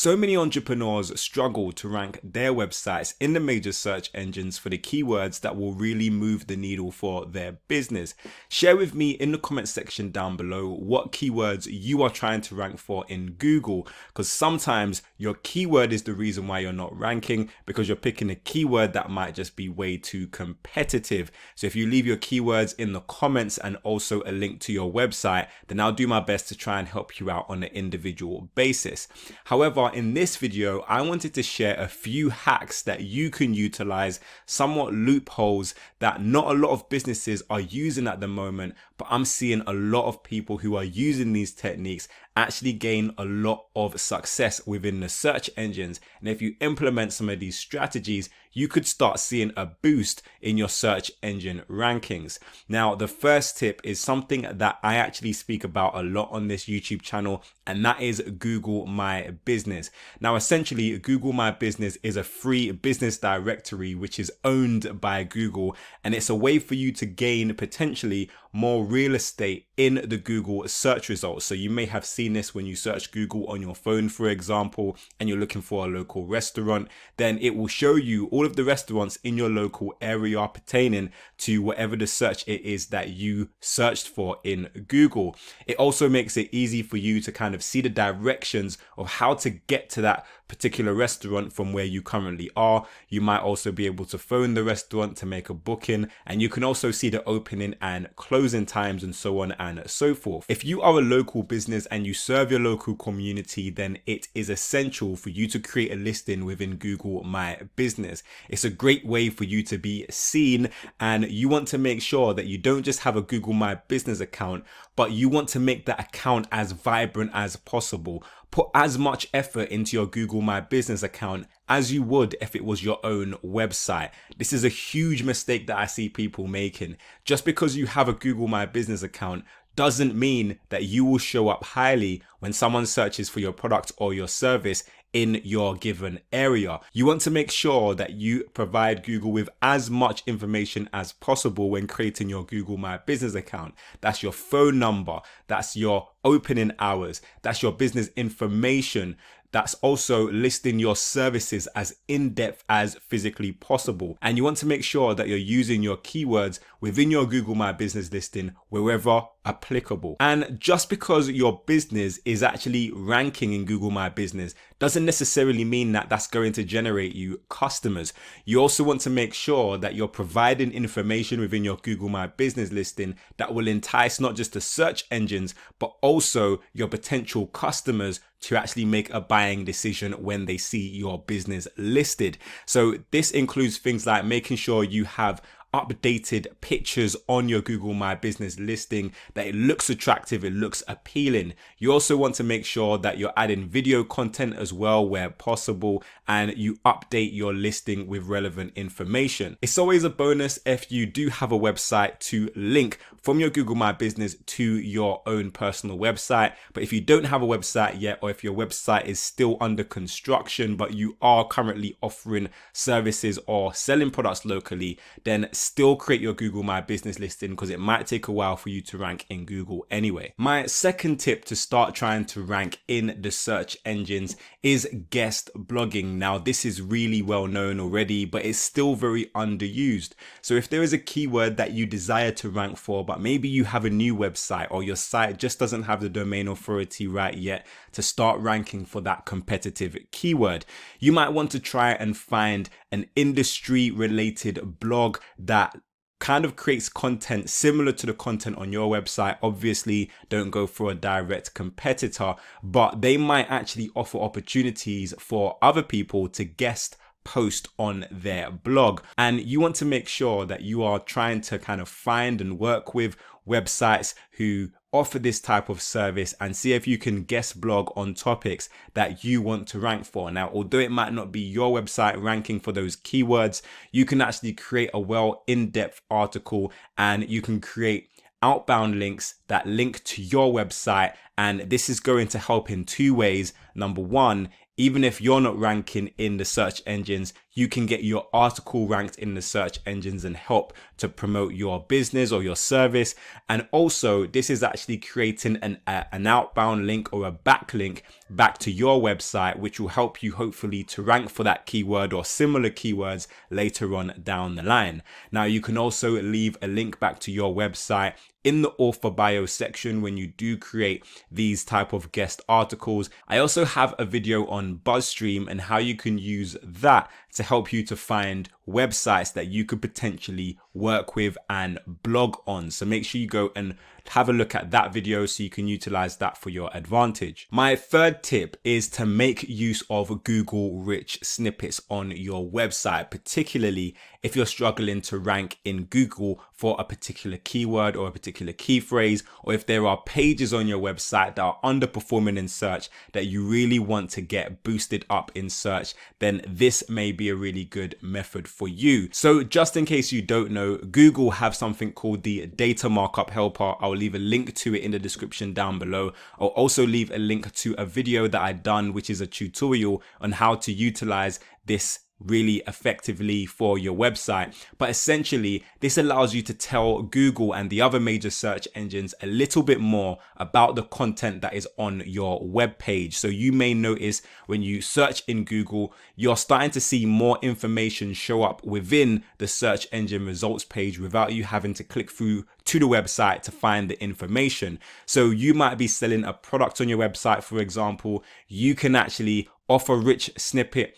So many entrepreneurs struggle to rank their websites in the major search engines for the keywords that will really move the needle for their business. Share with me in the comment section down below what keywords you are trying to rank for in Google, because sometimes your keyword is the reason why you're not ranking, because you're picking a keyword that might just be way too competitive. So if you leave your keywords in the comments and also a link to your website, then I'll do my best to try and help you out on an individual basis. However, in this video, I wanted to share a few hacks that you can utilize, somewhat loopholes that not a lot of businesses are using at the moment, but I'm seeing a lot of people who are using these techniques actually gain a lot of success within the search engines. And if you implement some of these strategies, you could start seeing a boost in your search engine rankings. Now, the first tip is something that I actually speak about a lot on this YouTube channel, and that is Google My Business. Now, essentially, Google My Business is a free business directory which is owned by Google, and it's a way for you to gain potentially more real estate in the Google search results. So you may have seen this when you search Google on your phone, for example, and you're looking for a local restaurant, then it will show you all of the restaurants in your local area pertaining to whatever the search it is that you searched for in Google. It also makes it easy for you to kind of see the directions of how to get to that particular restaurant from where you currently are. You might also be able to phone the restaurant to make a booking, and you can also see the opening and closing times and so on and so forth. If you are a local business and you serve your local community, then it is essential for you to create a listing within Google My Business. It's a great way for you to be seen, and you want to make sure that you don't just have a Google My Business account, but you want to make that account as vibrant as possible. Put as much effort into your Google My Business account as you would if it was your own website. This is a huge mistake that I see people making. Just because you have a Google My Business account doesn't mean that you will show up highly when someone searches for your product or your service in your given area. You want to make sure that you provide Google with as much information as possible when creating your Google My Business account. That's your phone number, that's your opening hours, that's your business information. That's also listing your services as in-depth as physically possible. And you want to make sure that you're using your keywords within your Google My Business listing wherever applicable. And just because your business is actually ranking in Google My Business doesn't necessarily mean that that's going to generate you customers. You also want to make sure that you're providing information within your Google My Business listing that will entice not just the search engines, but also your potential customers to actually make a buying decision when they see your business listed. So this includes things like making sure you have updated pictures on your Google My Business listing, that it looks attractive, it looks appealing. You also want to make sure that you're adding video content as well where possible, and you update your listing with relevant information. It's always a bonus if you do have a website to link from your Google My Business to your own personal website. But if you don't have a website yet, or if your website is still under construction, but you are currently offering services or selling products locally, then still create your Google My Business listing, because it might take a while for you to rank in Google anyway. My second tip to start trying to rank in the search engines is guest blogging. Now, this is really well known already, but it's still very underused. So if there is a keyword that you desire to rank for, but maybe you have a new website or your site just doesn't have the domain authority right yet to start ranking for that competitive keyword, you might want to try and find an industry related blog that kind of creates content similar to the content on your website. Obviously, don't go for a direct competitor, but they might actually offer opportunities for other people to guest post on their blog. And you want to make sure that you are trying to kind of find and work with websites who offer this type of service and see if you can guest blog on topics that you want to rank for. Now, although it might not be your website ranking for those keywords, you can actually create a well in-depth article, and you can create outbound links that link to your website. And this is going to help in two ways. Number one, even if you're not ranking in the search engines, you can get your article ranked in the search engines and help to promote your business or your service. And also, this is actually creating an outbound link or a backlink back to your website, which will help you hopefully to rank for that keyword or similar keywords later on down the line. Now, you can also leave a link back to your website in the author bio section when you do create these type of guest articles. I also have a video on BuzzStream and how you can use that to help you to find websites that you could potentially work with and blog on. So make sure you go and have a look at that video so you can utilize that for your advantage. My third tip is to make use of Google rich snippets on your website, particularly if you're struggling to rank in Google for a particular keyword or a particular key phrase, or if there are pages on your website that are underperforming in search that you really want to get boosted up in search, then this may be a really good method for you. So just in case you don't know, Google have something called the data markup helper. I'll leave a link to it in the description down below. I'll also leave a link to a video that I've done, which is a tutorial on how to utilize this really effectively for your website. But essentially, this allows you to tell Google and the other major search engines a little bit more about the content that is on your web page. So you may notice when you search in Google, you're starting to see more information show up within the search engine results page without you having to click through to the website to find the information. So you might be selling a product on your website, for example. You can actually offer rich snippet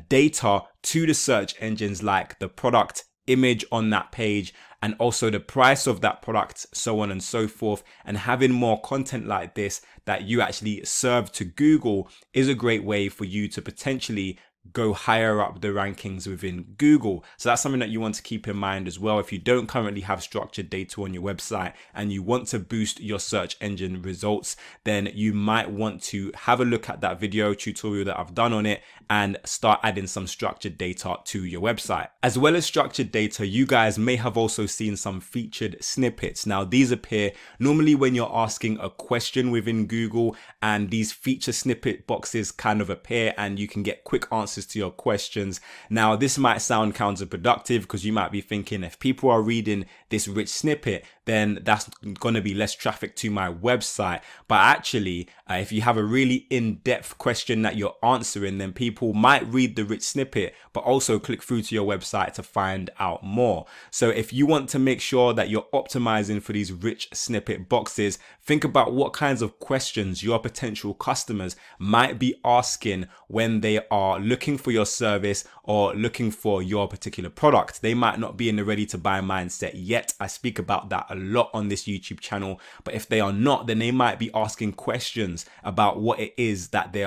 data to the search engines, like the product image on that page and also the price of that product, so on and so forth. And having more content like this that you actually serve to Google is a great way for you to potentially go higher up the rankings within Google. So that's something that you want to keep in mind as well. If you don't currently have structured data on your website and you want to boost your search engine results, then you might want to have a look at that video tutorial that I've done on it and start adding some structured data to your website. As well as structured data, you guys may have also seen some featured snippets. Now, these appear normally when you're asking a question within Google, and these feature snippet boxes kind of appear and you can get quick answers to your questions. Now, this might sound counterproductive because you might be thinking, if people are reading this rich snippet, then that's going to be less traffic to my website. But actually, if you have a really in-depth question that you're answering, then people might read the rich snippet, but also click through to your website to find out more. So if you want to make sure that you're optimizing for these rich snippet boxes, think about what kinds of questions your potential customers might be asking when they are looking for your service or looking for your particular product. They might not be in the ready to buy mindset yet. I speak about that a lot on this YouTube channel, but if they are not, then they might be asking questions about what it is that they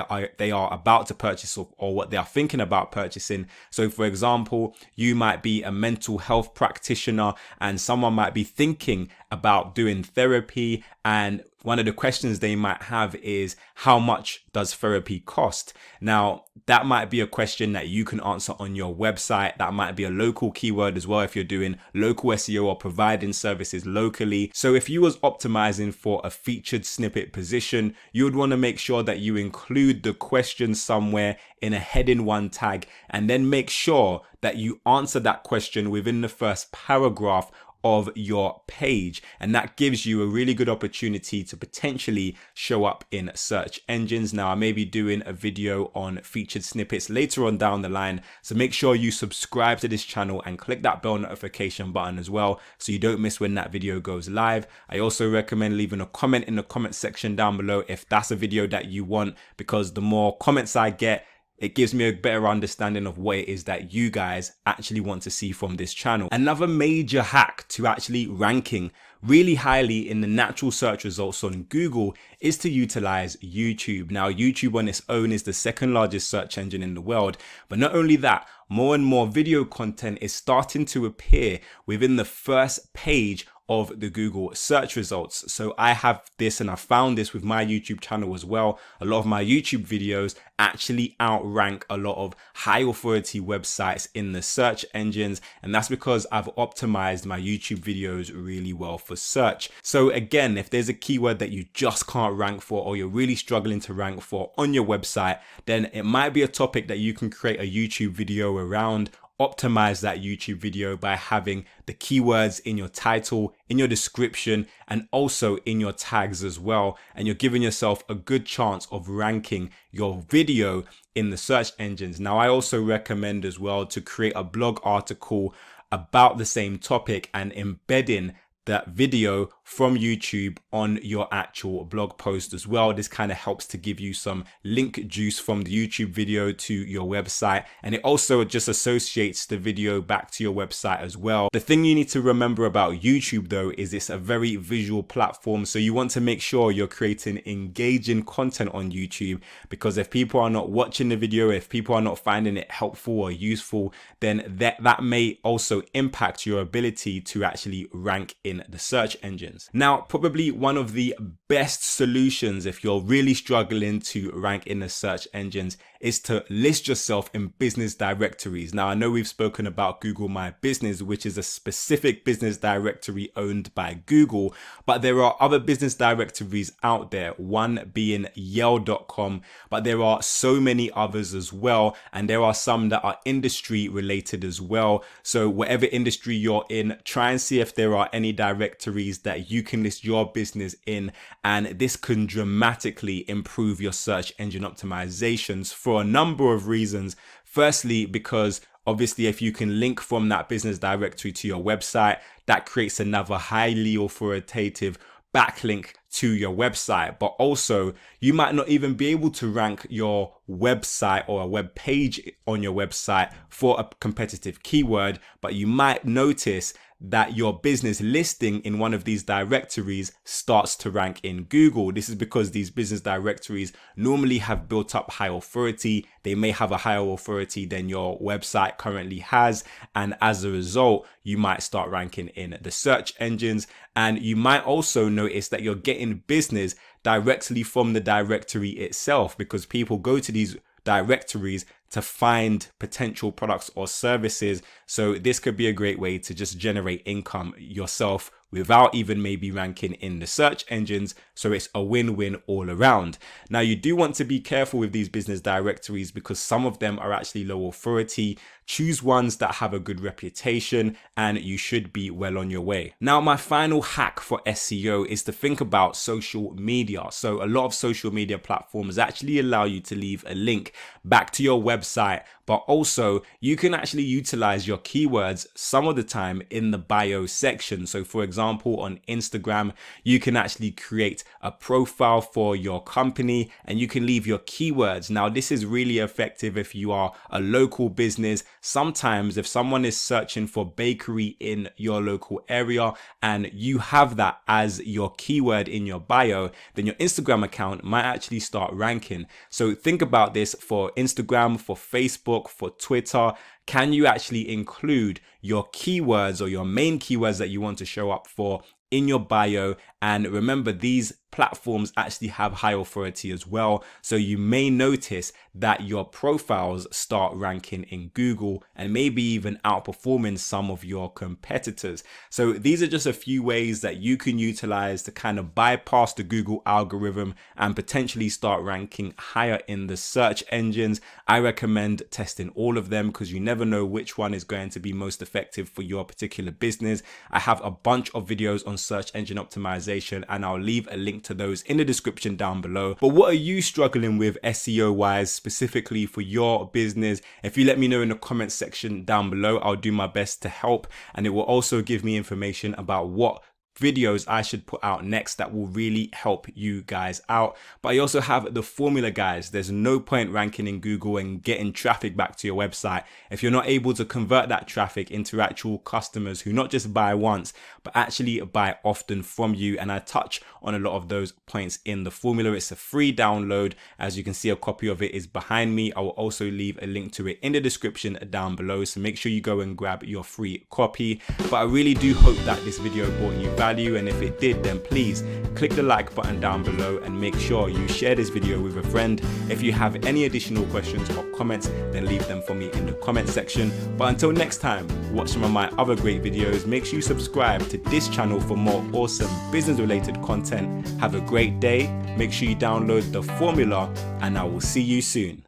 are about to purchase or what they are thinking about purchasing. So for example, you might be a mental health practitioner and someone might be thinking about doing therapy, and one of the questions they might have is, how much does therapy cost? Now, that might be a question that you can answer on your website. That might be a local keyword as well if you're doing local SEO or providing services locally. So if you was optimizing for a featured snippet position, you would want to make sure that you include the question somewhere in a heading 1 tag, and then make sure that you answer that question within the first paragraph of your page, and that gives you a really good opportunity to potentially show up in search engines. Now, I may be doing a video on featured snippets later on down the line, so make sure you subscribe to this channel and click that bell notification button as well so you don't miss when that video goes live. I also recommend leaving a comment in the comment section down below if that's a video that you want, because the more comments I get, it gives me a better understanding of what it is that you guys actually want to see from this channel. Another major hack to actually ranking really highly in the natural search results on Google is to utilize YouTube. Now, YouTube on its own is the second largest search engine in the world, but not only that, more and more video content is starting to appear within the first page of the Google search results. So I have this, and I found this with my YouTube channel as well. A lot of my YouTube videos actually outrank a lot of high authority websites in the search engines, and that's because I've optimized my YouTube videos really well for search. So again, if there's a keyword that you just can't rank for, or you're really struggling to rank for on your website, then it might be a topic that you can create a YouTube video around. Optimize that YouTube video by having the keywords in your title, in your description, and also in your tags as well. And you're giving yourself a good chance of ranking your video in the search engines. Now, I also recommend as well to create a blog article about the same topic and embedding that video from YouTube on your actual blog post as well. This kind of helps to give you some link juice from the YouTube video to your website, and it also just associates the video back to your website as well. The thing you need to remember about YouTube though is it's a very visual platform, so you want to make sure you're creating engaging content on YouTube, because if people are not watching the video, if people are not finding it helpful or useful, then that may also impact your ability to actually rank in the search engines. Now, probably one of the best solutions if you're really struggling to rank in the search engines is to list yourself in business directories. Now, I know we've spoken about Google My Business, which is a specific business directory owned by Google, but there are other business directories out there, one being Yale.com, but there are so many others as well, and there are some that are industry related as well. So whatever industry you're in, try and see if there are any directories that you can list your business in, and this can dramatically improve your search engine optimizations for a number of reasons. Firstly, because obviously if you can link from that business directory to your website, that creates another highly authoritative backlink to your website. But also, you might not even be able to rank your website or a web page on your website for a competitive keyword, but you might notice that your business listing in one of these directories starts to rank in Google. This is because these business directories normally have built up high authority. They may have a higher authority than your website currently has, and as a result, you might start ranking in the search engines. And you might also notice that you're getting business directly from the directory itself, because people go to these directories to find potential products or services. So this could be a great way to just generate income yourself without even maybe ranking in the search engines. So it's a win-win all around. Now, you do want to be careful with these business directories because some of them are actually low authority. Choose ones that have a good reputation and you should be well on your way. Now, my final hack for SEO is to think about social media. So a lot of social media platforms actually allow you to leave a link back to your website, but also you can actually utilize your keywords some of the time in the bio section. So for example, on Instagram, you can actually create a profile for your company and you can leave your keywords. Now, this is really effective if you are a local business. Sometimes if someone is searching for bakery in your local area and you have that as your keyword in your bio, then your Instagram account might actually start ranking. So think about this for Instagram, for Facebook, for Twitter. Can you actually include your keywords or your main keywords that you want to show up for in your bio? And remember, these platforms actually have high authority as well. So you may notice that your profiles start ranking in Google and maybe even outperforming some of your competitors. So these are just a few ways that you can utilize to kind of bypass the Google algorithm and potentially start ranking higher in the search engines. I recommend testing all of them because you never know which one is going to be most effective for your particular business. I have a bunch of videos on search engine optimization and I'll leave a link to those in the description down below. But what are you struggling with SEO wise specifically for your business? If you let me know in the comment section down below, I'll do my best to help, and it will also give me information about what videos I should put out next that will really help you guys out. But I also have the formula, guys. There's no point ranking in Google and getting traffic back to your website if you're not able to convert that traffic into actual customers who not just buy once but actually buy often from you. And I touch on a lot of those points in the formula. It's a free download. As you can see, a copy of it is behind me. I will also leave a link to it in the description down below, so make sure you go and grab your free copy. But I really do hope that this video brought you value, and if it did, then please click the like button down below and make sure you share this video with a friend. If you have any additional questions or comments, then leave them for me in the comment section. But until next time, watch some of my other great videos. Make sure you subscribe to this channel for more awesome business related content. Have a great day. Make sure you download the formula, and I will see you soon.